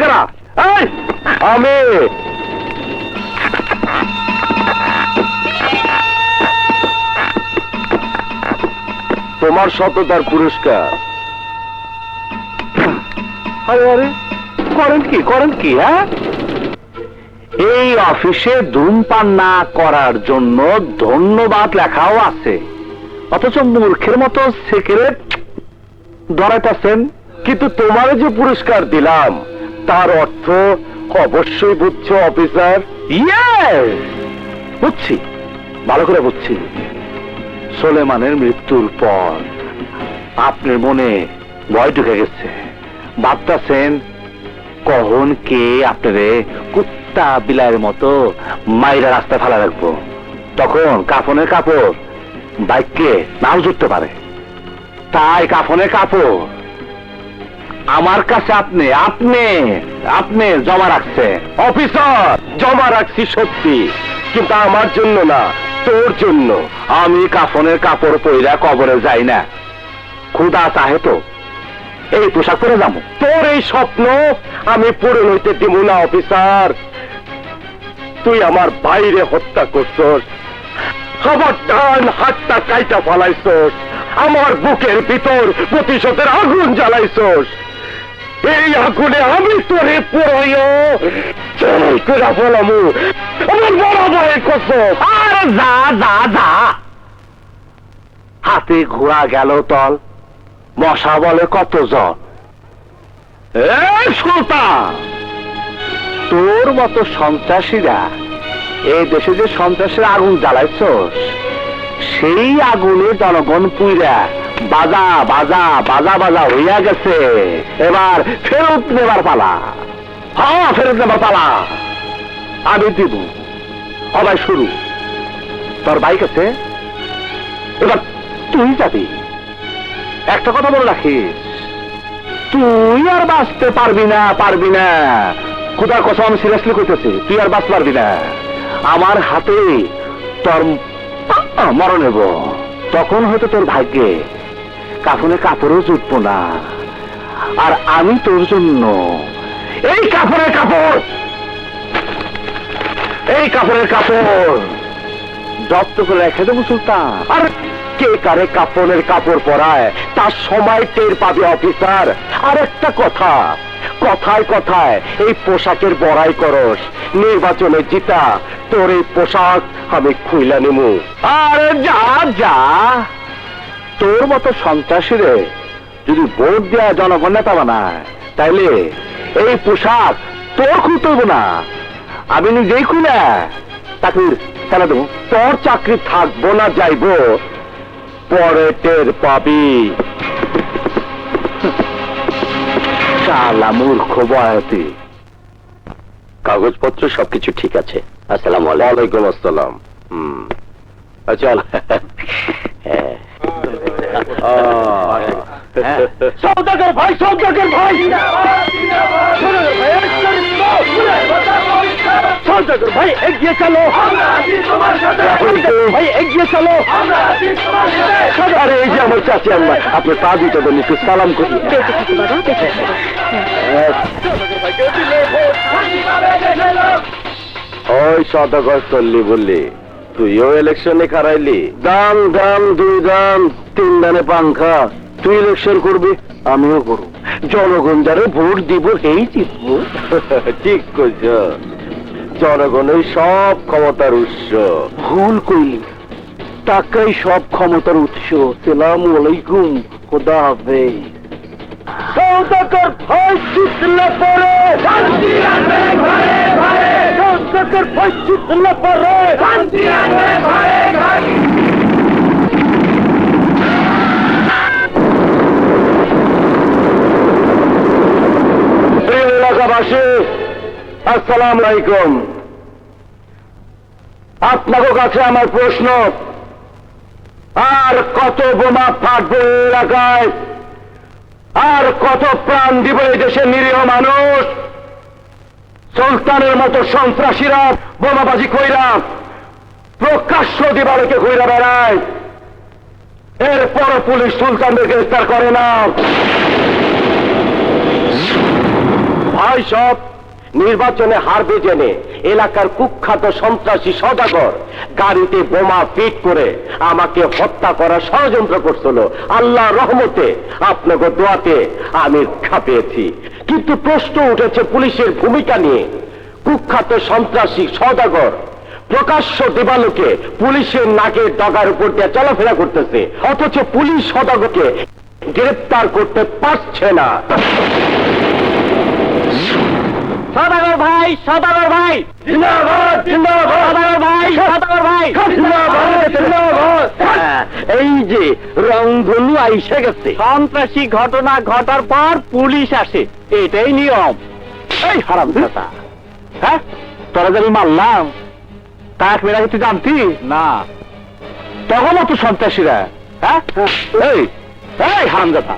কারা? এই আমি। তোমার সততার পুরস্কার। আরে আরে, করেন কি হ্যাঁ? এই অফিসে ধূমপান না করার জন্য ধন্যবাদ লেখাও আছে, অথচ মূর্খের মতো সিগারেট ধরাইতেছেন। কিন্তু তোমার যে পুরস্কার দিলাম তার অর্থ অবশ্যই বুঝছো অফিসার? ইয়েস, বুঝছি, ভালো করে বুঝছি। সোলেমানের মৃত্যুর পর আপনার মনে ভয় ঢুকে গেছে, ভাবতেছেন কখন কে আপনারে কুত্তা বিলাইয়ের মতো মাইরা রাস্তায় ফেলা রাখবো। তখন কাফনের কাপড় বাইককে নাও জুটতে পারে, তাই কাফনের কাপড় আমার কাছে আপনি আপনি আপনি জমা রাখছেন। অফিসার, জমা রাখছি সত্যি, কিন্তু আমার জন্য না, তোর জন্য। আমি কাফনের কাপড় পইরা কবরে যাই না, খুদা চাহে তো এই পোশাক পরে যাবো। তোর এই স্বপ্ন আমি পূরণ হইতে দিব না অফিসার। তুই আমার বাইরে হত্যা করছস, আমার ডান হাতটা কাইটা ফালাইছস, আমার বুকের ভিতর প্রতিশোধের আগুন জ্বালাইছস। এই আগুনে আমি তোরে পুরাইও করে ফেলামু, আমার বড় ভয় কসম। আর যা যা যা, হাতে ঘোড়া গেল তল, মশা বলে কত জন। সুলতান, তোর মতো সন্ত্রাসীরা এই দেশে যে সন্ত্রাসের আগুন জ্বালাইছস, সেই আগুনে জনগণ পুইরা বাজা বাজা বাজা বাজা হইয়া গেছে। এবার ফেরত নেবার পালা। হ্যাঁ, ফেরত নেবার পালা। আমি দিব, সবাই শুরু। তোর বাইক আছে, এবার তুই যাবি। একটা কথা বলে রাখিস, তুই আর বাঁচতে পারবি না, পারবি না। খোদার কথা আমি সিরিয়াসলি কইতেছি, তুই আর বাঁচতে পারবি না। আমার হাতে তোর মরণ নেব। তখন হয়তো তোর ভাগ্যে কাফনে কাপড়ও জুটবো না, আর আমি তোর জন্য এই কাপড়ের কাপড়, এই কাপড়ের কাপড় জব্দ করে রেখে দেবো সুলতান। আর কে কারে কাপড়ের কাপড় পরায় তার সময় টের পাবে অফিসার। আর একটা কথা, কথায় কথায় এই পোশাকের বড়াই করস, নির্বাচনে জিতা তোর এই পোশাক আমি খুইলা নিমু। আরে যা যা, তোর মতো সন্ত্রাসীরে যদি ভোট দেওয়া জনগণ নেতা বানায়, তাইলে এই পোশাক তোর খুলতে হবো না, আমি নিজেই খুলে তাকে কেন দেবো। তোর চাকরি থাকবো না যাইবো, পরে টের পাবি। শালা মূর্খ বয়াতি। কাগজপত্র সবকিছু ঠিক আছে। আসসালামু আলাইকুম। আসসালাম। চল। সৌদাগর ভাই, সৌদাগর ভাই, সৌদাগর ভাই এগিয়ে চলো, ভাই এগিয়ে চলো। আরে এই যে আমার চাচি আম্মা, আপনার পা দিতে দেন, একটু সালাম করি। ওই সদাগর চললি বললি, তুইও ইলেকশনে খারাইলি। দাম দাম, দুই দাম, তিন দানে পাংখা। তুই ইলেকশন করবি, আমিও করব। জনগণ যারে ভোট দিব সেই জিতবো। ঠিক কইছ, জনগণের সব ক্ষমতার উৎস। ভুল কইলি, টাকাই সব ক্ষমতার উৎস। আসসালামু আলাইকুম, খোদা হাফেজ। সৌদাগর ভাই জিতলে পরে শান্তি আনবে ঘরে ঘরে, সৌদাগর ভাই জিতলে পরে শান্তি আনবে ঘরে ঘরে। প্রিয় এলাকাবাসী, আসসালামু আলাইকুম। আপনাদের কাছে আমার প্রশ্ন, আর কত বোমা ফাটবে এলাকায়, আর কত প্রাণ দিব এই দেশের নিরীহ মানুষ? সুলতানের মতো সন্ত্রাসীরা বোমাবাজি কইরা প্রকাশ্য দিবালোকে ঘুরে বেড়ায়, এরপর পুলিশ সুলতানদের গ্রেফতার করে না। ভাই সব নির্বাচনে হারবে জেনে এলাকার কুখ্যাত সন্ত্রাসী সদাগর গাড়িতে বোমা ফিট করে আমাকে হত্যা করার ষড়যন্ত্র করছিল। আল্লাহ রহমতে আপনাকে দোয়াতে আমি রক্ষা পেয়েছি। কিন্তু প্রশ্ন উঠেছে পুলিশের ভূমিকা নিয়ে। কুখ্যাত সন্ত্রাসী সদাগর প্রকাশ্য দিবালোকে পুলিশের নাকের ডগার উপর দিয়ে চলাফেরা করতেছে, অথচ পুলিশ সদাগরকে গ্রেপ্তার করতে পারছে না। সদাগর ভাই, সদাগর ভাই জিন্দাবাদ, জিন্দাবাদ, সদাগর ভাই, সদাগর ভাই জিন্দাবাদ, জিন্দাবাদ। এই যে রংধনু আইসা গেছে। সন্ত্রাসী ঘটনা ঘটার পর পুলিশ আসে, এটাই নিয়ম। এই হারামজাদা, হ্যাঁ তোরা যে আমি মারলাম তা মেয়েরা তুই জানতি না? তখনও তো সন্ত্রাসীরা, হ্যাঁ এই এই হারামজাদা,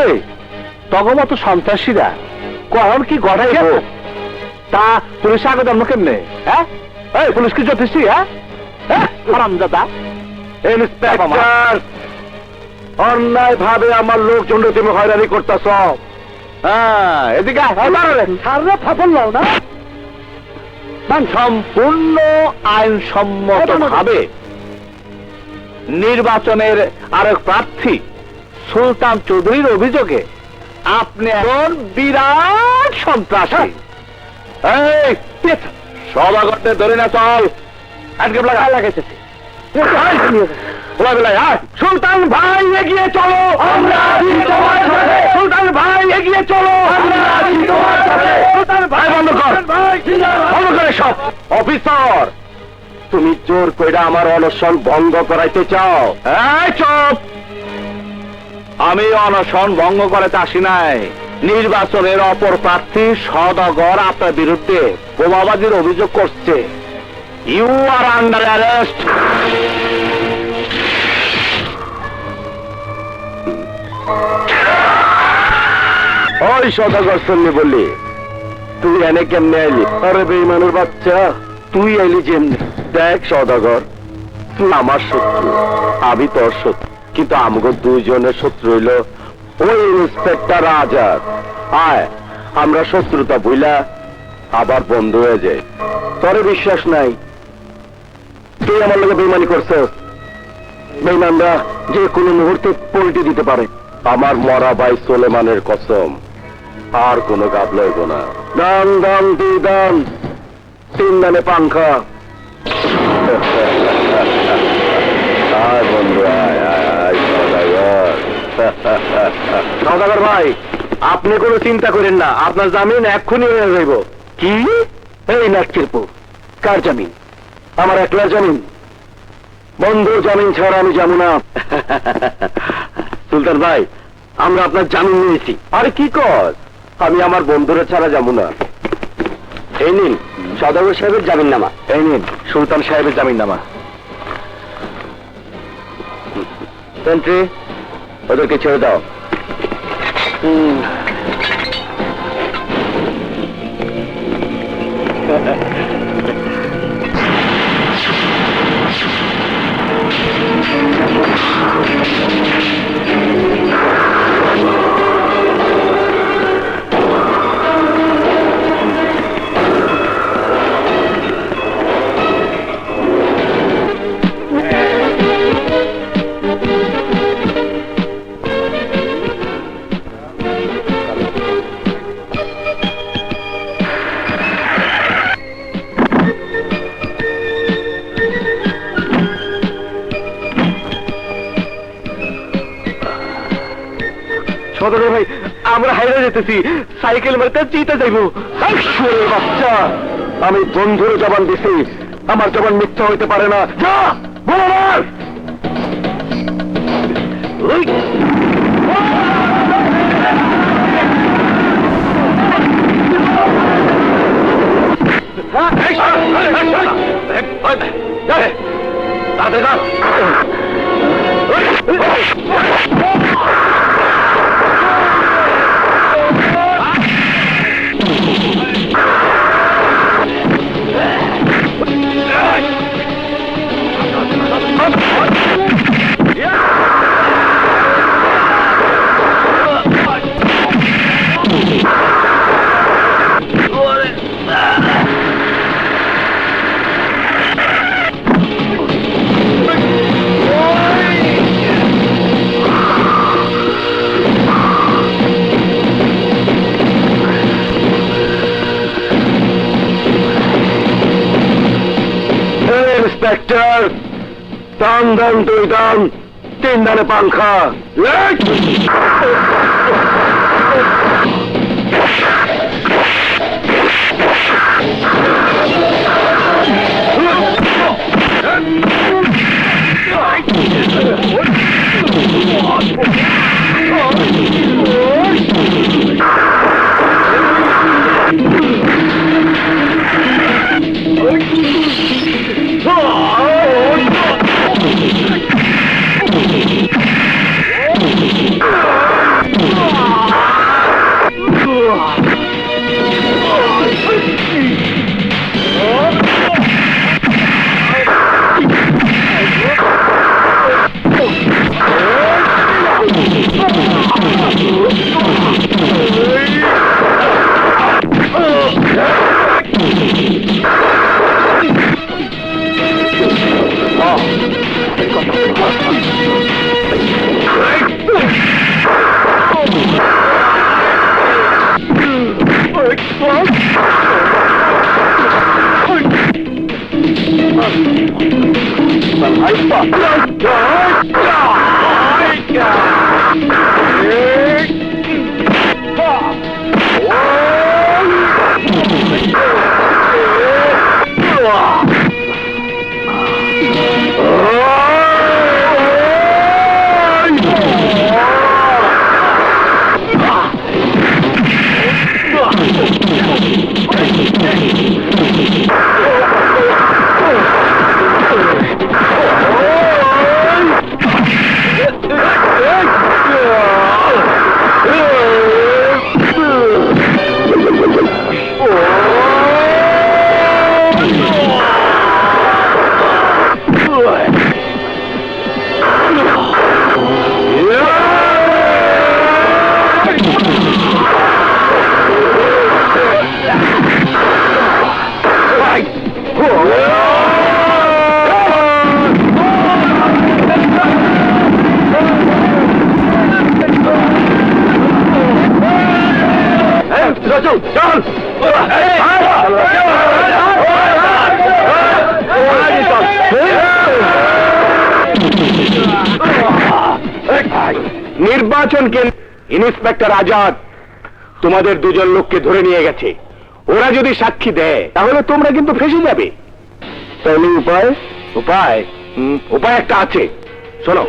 এই তখনও তো সন্ত্রাসীরা কখন কি ঘটাই গেল তা পুলিশ আগে জন্ম কেমনে? হ্যাঁ এই পুলিশ কি যথেষ্ট? হ্যাঁ হারামজাদা, ইন্সপেক্টর অন্যায় ভাবে আমার লোকজন তুমি হয়রানি করতেছ। হ্যাঁ এদিকে সারা ফাফল নাও না। সম্পূর্ণ আইনসম্মত ভাবে নির্বাচনের আরেক প্রার্থী সুলতান চৌধুরীর অভিযোগে আপনি এখন বিরাট সন্ত্রাসী। এই সভাগরদের ধরে না চল, আজকে লাগাইছে সুলতান ভাই এগিয়ে চলো, আমরা সুলতান ভাই এগিয়ে চলো, সুলতান ভাই বন্ধ কর, বন্ধ করে সব। অফিসার তুমি জোর কইরা আমার অনশন ভঙ্গ করাইতে চাও? এই চুপ, আমি অনশন ভঙ্গ করাতে আসি নাই। নির্বাচনের অপর প্রার্থী সদাগর আপনার বিরুদ্ধে বোমাবাজির অভিযোগ করছে। You are under arrest. ওই সদাগর শুনলি বললি তুই এনে কেমনে আইলি? আরে বেঈমানের বাচ্চা, তুই আইলি যেমনি। দেখ সদাগর, তুই আমার শত্রু, আমি তোর শত্রু, কিন্তু আমগো দুইজনের শত্রু হইল ওই ইন্সপেক্টর আজাদ। আয় আমরা শত্রুতা বুইলা আবার বন্ধু হয়ে যায়। তোরে বিশ্বাস নাই? তুই আমার লোকে বেইমানি করছিস। বেইমানরা যে কোনো মুহূর্তে পল্টি দিতে পারে। আমার মরা ভাই সোলেমানের কসম, আর কোনো গাব লইব না। দান দান দুই দান, তিন দানে পাংখা। আয় বন্ধু আয়, আয় সদাগর। সদাগর ভাই আপনি কোনো চিন্তা করেন না, আপনার জামিন এক্ষুনি হয়ে যাইব। কি? এই নাটকিরপুর কার জামিন? আমার একলার জামিন? বন্ধুর জামিন ছাড়া আমি যাবো না। সুলতান ভাই আমরা আপনার জামিন নিয়েছি। আরে কি কর, আমি আমার বন্ধুরা ছাড়া যাবো না। এই নিন সদাগর সাহেবের জামিন নামা। এই নিন সুলতান সাহেবের জামিন নামা। সেন্ট্রি ওদেরকে ছেড়ে দাও। সদাগর ভাই আমরা হাইরা যেতেছি, সাইকেল মারতে জিতে যাইবো। বাচ্চা, আমি বন্ধুর জবান দিছি, আমার জবান মিথ্যা হইতে পারে না। যা বল আমার। ইন্সপেক্টর, দান দান 2 দান, 3 দানে পাংখা। নির্বাচন কেন্দ্র ইন্সপেক্টর আজাদ তোমাদের 2 জন লোককে ধরে নিয়ে গেছে। ওরা যদি সাক্ষী দেয় তাহলে তোমরা কিন্তু ফেঁসে যাবে। তাহলে উপায়? উপায় একটা আছে, শোনো।